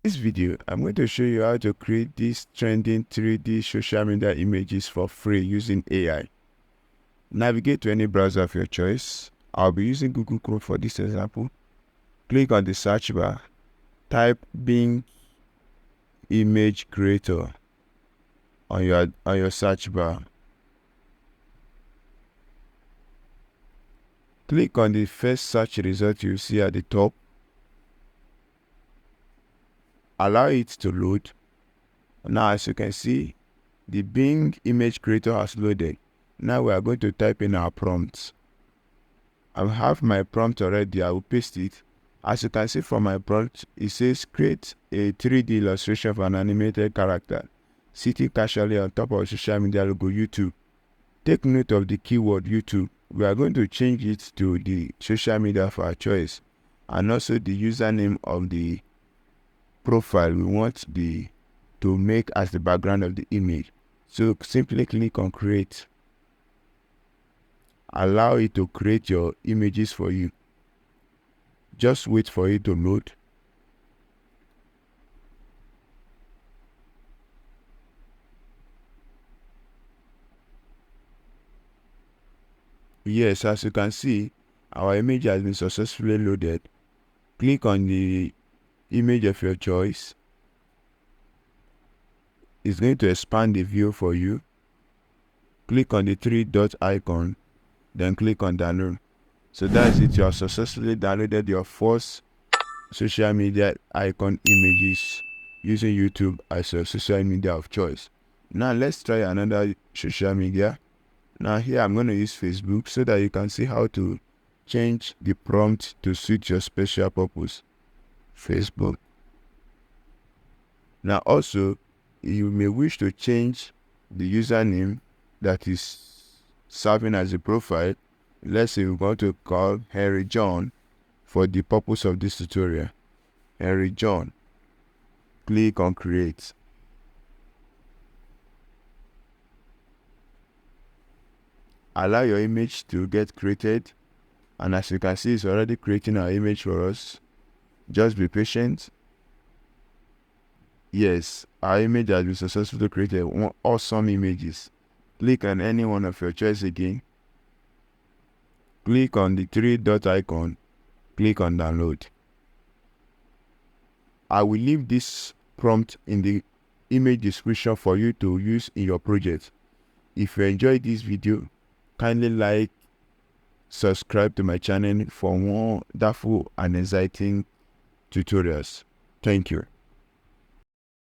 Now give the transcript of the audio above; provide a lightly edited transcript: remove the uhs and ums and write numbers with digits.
This video, I'm going to show you how to create these trending 3D social media images for free using AI. Navigate to any browser of your choice. I'll be using Google Chrome for this example. Click on the search bar. Type Bing Image Creator on your search bar. Click on the first search result you see at the top. Allow it to load. Now, as you can see, the Bing Image Creator has loaded. Now we are going to type in our prompts. I have my prompt already. I will paste it. As you can see from my prompt, it says create a 3D illustration of an animated character sitting casually on top of a social media logo YouTube. Take note of the keyword YouTube. We are going to change it to the social media of our choice, and also the username of the profile we want to make as the background of the image. So simply click on create. Allow it to create your images for you. Just wait for it to load. Yes, as you can see, our image has been successfully loaded. Click on the image of your choice. It's going to expand the view for you. Click on the 3-dot icon, then click on download. So that's it. You have successfully downloaded your first social media icon images using YouTube as your social media of choice. Now let's try another social media. Now here I'm going to use Facebook so that you can see how to change the prompt to suit your special purpose. Facebook. Now also, you may wish to change the username that is serving as a profile. Let's say we want to call Henry John for the purpose of this tutorial. Henry John. Click on create. Allow your image to get created, and as you can see, it's already creating our image for us. Just be patient. Yes, our image has been successfully created. Awesome images. Click on any one of your choice again. Click on the 3-dot icon. Click on download. I will leave this prompt in the image description for you to use in your project. If you enjoyed this video, kindly like, subscribe to my channel for more wonderful and exciting tutorials. Thank you.